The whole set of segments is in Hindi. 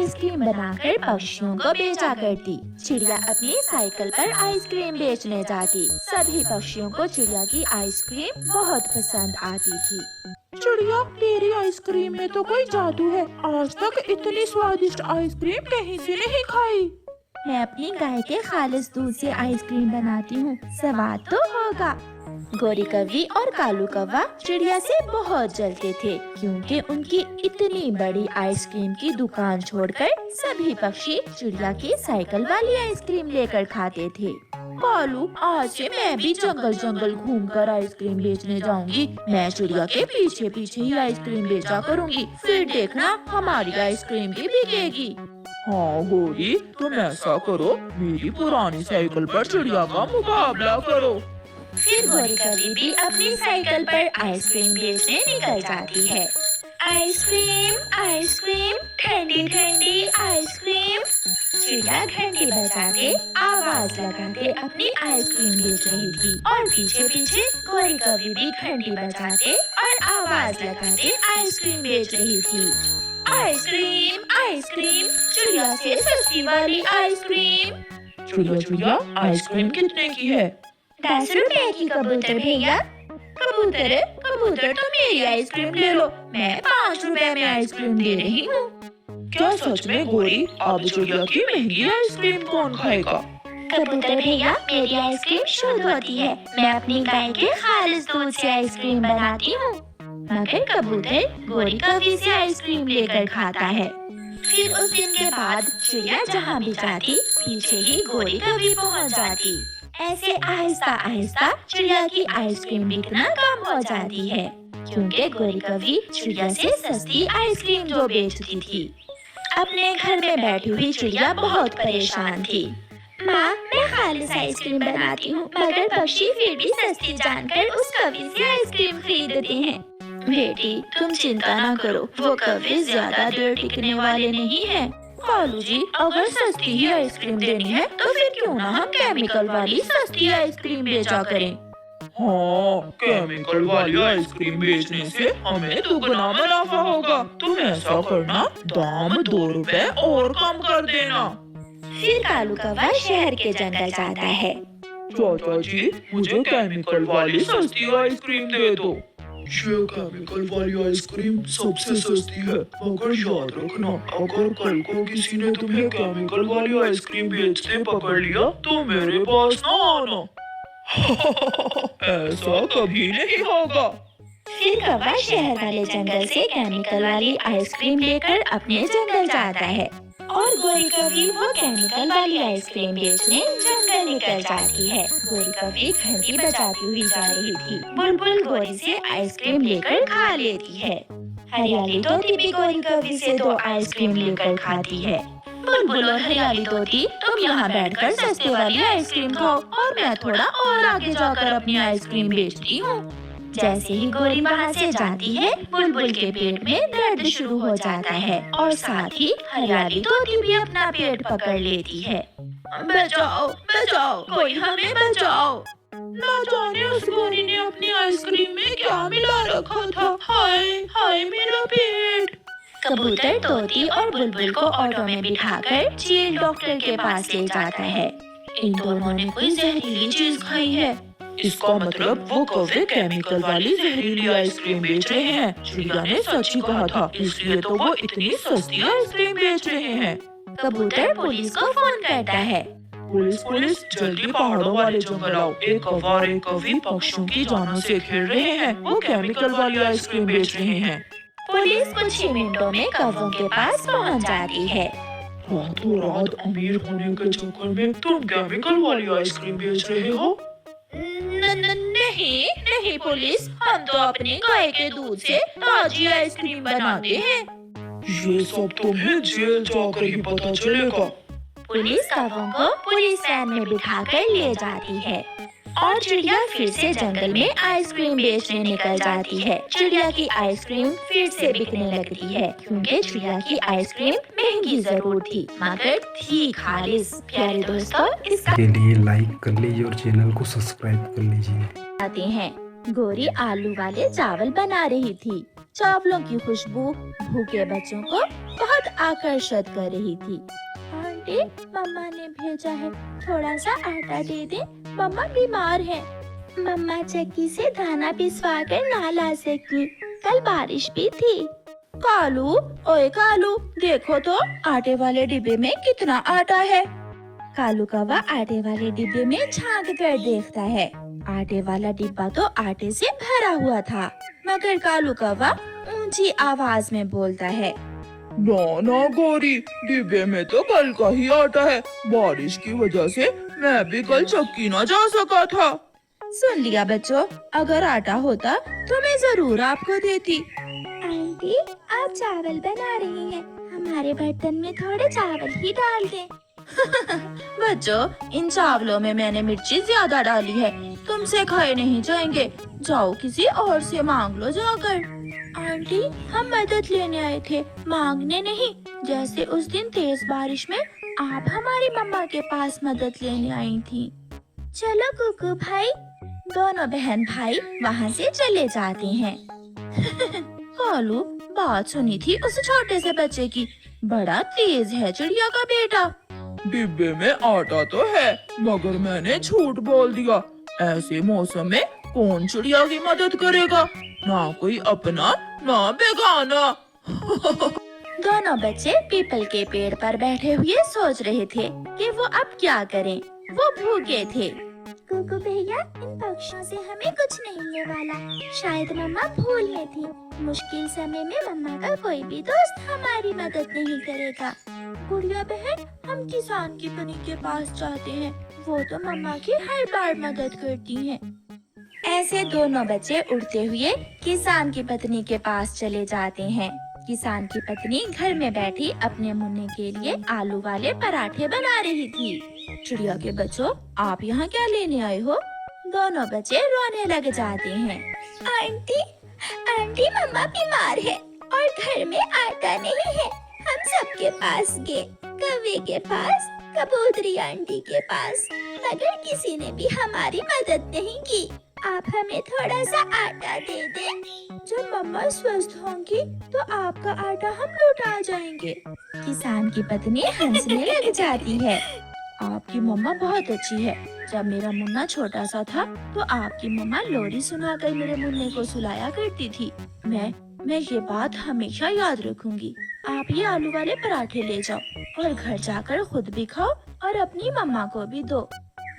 आइसक्रीम बनाकर पक्षियों को बेचा करती। चिड़िया अपनी साइकिल पर आइसक्रीम बेचने जाती। सभी पक्षियों को चिड़िया की आइसक्रीम बहुत पसंद आती थी। चिड़िया, तेरी आइसक्रीम में तो कोई जादू है। आज तक इतनी स्वादिष्ट आइसक्रीम कहीं से नहीं खाई। मैं अपनी गाय के खालिस दूध से आइसक्रीम बनाती हूँ, स्वाद तो होगा। गोरी कौवी और कालू कौवा चिड़िया से बहुत जलते थे, क्योंकि उनकी इतनी बड़ी आइसक्रीम की दुकान छोड़कर सभी पक्षी चिड़िया की साइकिल वाली आइसक्रीम लेकर खाते थे। कालू, आज से मैं भी जंगल जंगल घूमकर आइसक्रीम बेचने जाऊंगी। मैं चिड़िया के पीछे पीछे ही आइसक्रीम बेचा करूंगी, फिर देखना हमारी आइसक्रीम भी बिकेगी। हाँ गोरी, तुम ऐसा करो, मेरी पुरानी साइकिल पर चिड़िया का मुकाबला करो। फिर गोरी कौवी भी अपनी साइकिल पर आइसक्रीम बेचने निकल जाती है। आइसक्रीम आइसक्रीम, ठंडी ठंडी आइसक्रीम। चिड़िया घंटी बजाते आवाज लगाते अपनी आइसक्रीम बेच रही थी और पीछे पीछे गोरी कौवी भी घंटी बजाते और आवाज लगाते आइसक्रीम बेच रही थी। आइसक्रीम आइसक्रीम, चिड़िया से सस्ती वाली आइसक्रीम। चिड़िया, आइसक्रीम कितने की है? 10 रुपए की कबूतर भैया। कबूतर कबूतर, तो मेरी आइसक्रीम ले लो, मैं 5 रुपए में आइसक्रीम दे रही हूँ। क्या सच में गोरी? अब चिड़िया की महंगी आइसक्रीम कौन खाएगा? कबूतर भैया, मेरी आइसक्रीम शुद्ध होती है, मैं अपनी गाय के खालिस दूध से आइसक्रीम बनाती हूँ। मगर कबूतर गोरी कौवी से आइसक्रीम लेकर खाता है। फिर उस दिन के बाद चिड़िया जहाँ भी जाती, पीछे ही गोरी कौवी पहुँच जाती। ऐसे आहिस्ता आहिस्ता चिड़िया की आइसक्रीम बिकना कम हो जाती है, क्योंकि गोरी कौवी चिड़िया से सस्ती आइसक्रीम जो बेचती थी। अपने घर में बैठी हुई चिड़िया बहुत परेशान थी। माँ, मैं खालिस आइसक्रीम बनाती हूँ, मगर पक्षी फिर भी सस्ती जानकर उस कौवी से आइसक्रीम खरीदते हैं। बेटी, तुम चिंता ना करो, वो कौवे ज्यादा देर टिकने वाले नहीं हैं। कालू जी, अगर सस्ती ही आइसक्रीम देनी है तो फिर क्यों ना हम केमिकल वाली सस्ती आइसक्रीम बेचा करें। हाँ, केमिकल वाली आइसक्रीम बेचने से हमें दुगना मुनाफा होगा। तुम ऐसा करना, दाम 2 रुपए और कम कर देना। फिर कालू कौवा शहर के जंगल जाता है। चाचा जी, मुझे केमिकल वाली सस्ती आइसक्रीम दे दो। ये केमिकल वाली आइसक्रीम सबसे सस्ती है, मगर याद रखना, अगर कल को किसी ने तुम्हें केमिकल वाली आइसक्रीम बेचते पकड़ लिया तो मेरे पास ना आना। ऐसा कभी नहीं होगा। फिर कौवा शहर वाले जंगल से केमिकल वाली आइसक्रीम लेकर अपने जंगल जाता है और गोरी कौवी वो केमिकल वाली आइसक्रीम बेचने जंगल निकल जाती है। गोरी कौवी घंटी बजाती हुई जा रही थी। बुलबुल गोरी से आइसक्रीम लेकर खा लेती है। हरियाली तोती भी गोरी कौवी से 2 आइसक्रीम लेकर खाती है। बुलबुल और हरियाली तोती, तुम यहाँ बैठकर सस्ते वाली आइसक्रीम खाओ और मैं थोड़ा और आगे जाकर अपनी आइसक्रीम बेचती हूँ। जैसे ही गोरी वहाँ से जाती है, बुलबुल के पेट में दर्द शुरू हो जाता है और साथ ही हरियाली तोती भी अपना पेट पकड़ लेती है। बचाओ बचाओ, कोई हमें बचाओ। ना जाने उस गोरी ने अपनी आइसक्रीम में क्या मिला रखा था। हाय हाय मेरा पेट। कबूतर तोती और बुलबुल को ऑटो में बिठाकर चील डॉक्टर के पास ले जाता है। इन दोनों ने कोई जहरीली चीज खाई है। इसका मतलब वो कौवे केमिकल वाली जहरीली आइसक्रीम बेच रहे हैं। चिड़िया ने सच ही कहा था, इसलिए तो वो इतनी सस्ती आइसक्रीम बेच रहे हैं। कबूतर पुलिस को फोन करता है। पुलिस पुलिस, जल्दी पहाड़ों वाले जंगल आओ। एक कौवा और एक कौवी पक्षियों की जानों से खेल रहे हैं। वो केमिकल वाली आइसक्रीम बेच रहे हैं। पुलिस कुछ ही मिनटों में कौवों के पास पहुंच जाती है। रातों रात अमीर होने के चक्कर में तुम केमिकल वाली आइसक्रीम बेच रहे हो? नहीं नहीं पुलिस, हम तो अपनी गाय के दूध से ताजी आइसक्रीम बनाते हैं। ये सब तुम्हें जेल जाकर ही पता चलेगा। पुलिस कौवों को पुलिस वैन में बिठाकर ले जाती है और चिड़िया फिर से जंगल में आइसक्रीम बेचने निकल जाती है। चिड़िया की आइसक्रीम फिर से बिकने लगती है, क्योंकि चिड़िया की आइसक्रीम महंगी जरूर थी, मगर थी खालिस। प्यारे दोस्तों, इसके लिए लाइक कर लीजिए और चैनल को सब्सक्राइब कर लीजिए। आते हैं। गोरी आलू वाले चावल बना रही थी। चावलों की खुशबू भूखे बच्चों को बहुत आकर्षित कर रही थी। आंटी, मम्मा ने भेजा है, थोड़ा सा आटा दे दे, मम्मा बीमार है। मम्मा चक्की से दाना पिसवा कर ना ला सकी, कल बारिश भी थी। कालू, ओए कालू, देखो तो आटे वाले डिब्बे में कितना आटा है। कालू कौवा आटे वाले डिब्बे में झांक कर देखता है। आटे वाला डिब्बा तो आटे से भरा हुआ था, मगर कालू कौवा ऊंची आवाज में बोलता है, ना ना गौरी, डिब्बे में तो कल का ही आटा है। बारिश की वजह से मैं भी कल चक्की ना जा सका था। सुन लिया बच्चों, अगर आटा होता तो मैं जरूर आपको देती। आंटी, आप चावल बना रही हैं, हमारे बर्तन में थोड़े चावल ही डाल दें। बच्चों, इन चावलों में मैंने मिर्ची ज्यादा डाली है, तुमसे खाए नहीं जाएंगे, जाओ किसी और से मांग लो जाकर। आंटी, हम मदद लेने आए थे, मांगने नहीं। जैसे उस दिन तेज बारिश में आप हमारी मम्मा के पास मदद लेने आई थी। चलो कुकू भाई। दोनों बहन भाई वहाँ से चले जाते हैं। कालू, बात सुनी थी उस छोटे से बच्चे की, बड़ा तेज है चिड़िया का बेटा। डिब्बे में आटा तो है, मगर मैंने झूठ बोल दिया। ऐसे मौसम में कौन चिड़िया की मदद करेगा, ना कोई अपना ना बेगाना। दोनों बच्चे पीपल के पेड़ पर बैठे हुए सोच रहे थे कि वो अब क्या करें। वो भूखे थे। कुकू भैया, इन पक्षियों से हमें कुछ नहीं होने वाला, शायद मम्मा भूल में थी। मुश्किल समय में मम्मा का कोई भी दोस्त हमारी मदद नहीं करेगा। गुड़िया बहन, हम किसान की पत्नी के पास जाते हैं, वो तो मम्मा की हर बार मदद करती हैं। ऐसे दोनों बच्चे उड़ते हुए किसान की पत्नी के पास चले जाते हैं। किसान की पत्नी घर में बैठी अपने मुन्ने के लिए आलू वाले पराठे बना रही थी। चिड़िया के बच्चों, आप यहाँ क्या लेने आए हो? दोनों बच्चे रोने लग जाते हैं। आंटी, आंटी, मम्मा बीमार है और घर में आटा नहीं है। हम सबके पास गए, कौवे के पास, कबूतरी आंटी के पास, मगर किसी ने भी हमारी मदद नहीं की। आप हमें थोड़ा सा आटा दे दें। जब मम्मा स्वस्थ होंगी तो आपका आटा हम लौटा जाएंगे। किसान की पत्नी हंसने लग जाती है। आपकी मम्मा बहुत अच्छी है। जब मेरा मुन्ना छोटा सा था तो आपकी मम्मा लोरी सुनाकर मेरे मुन्ने को सुलाया करती थी। मैं ये बात हमेशा याद रखूंगी। आप ये आलू वाले पराठे ले जाओ और घर जाकर खुद भी खाओ और अपनी मम्मा को भी दो।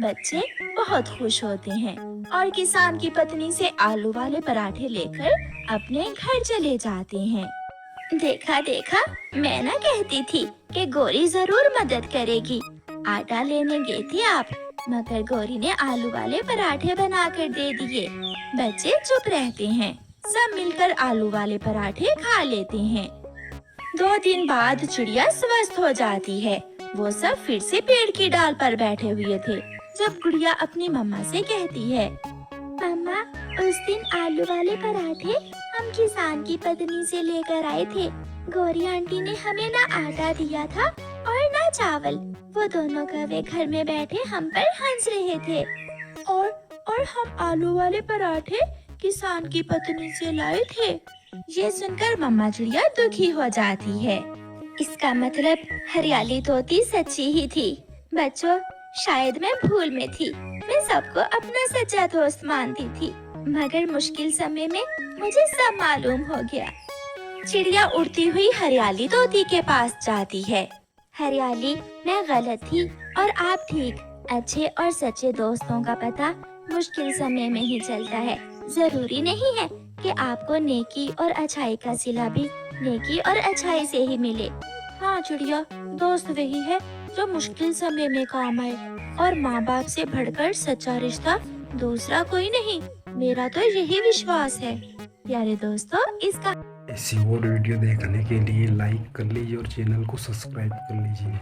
बच्चे बहुत खुश होते हैं और किसान की पत्नी से आलू वाले पराठे लेकर अपने घर चले जाते हैं। देखा देखा, मैं ना कहती थी कि गौरी जरूर मदद करेगी। आटा लेने गए थे आप, मगर गौरी ने आलू वाले पराठे बनाकर दे दिए। बच्चे चुप रहते हैं। सब मिलकर आलू वाले पराठे खा लेते हैं। 2 दिन बाद चिड़िया स्वस्थ हो जाती है। वो सब फिर से पेड़ की डाल पर बैठे हुए थे जब गुड़िया अपनी मम्मा से कहती है, मम्मा, उस दिन आलू वाले पराठे हम किसान की पत्नी से लेकर आए थे। गौरी आंटी ने हमें ना आटा दिया था और ना चावल। वो दोनों कौवे घर में बैठे हम पर हंस रहे थे। और हम आलू वाले पराठे किसान की पत्नी से लाए थे। ये सुनकर मम्मा चिड़िया दुखी हो जाती है। इसका मतलब हरियाली तोती सच्ची ही थी। बच्चों, शायद मैं भूल में थी। मैं सबको अपना सच्चा दोस्त मानती थी, मगर मुश्किल समय में मुझे सब मालूम हो गया। चिड़िया उड़ती हुई हरियाली तोती के पास जाती है। हरियाली, मैं गलत थी और आप ठीक। अच्छे और सच्चे दोस्तों का पता मुश्किल समय में ही चलता है। जरूरी नहीं है कि आपको नेकी और अच्छाई का सिला भी नेकी और अच्छाई से ही मिले। हाँ चिड़िया, दोस्त वही है जो मुश्किल समय में काम आए, और माँ बाप से बढ़कर सच्चा रिश्ता दूसरा कोई नहीं। मेरा तो यही विश्वास है। प्यारे दोस्तों, इसका ऐसी और वीडियो देखने के लिए लाइक कर लीजिए और चैनल को सब्सक्राइब कर लीजिए।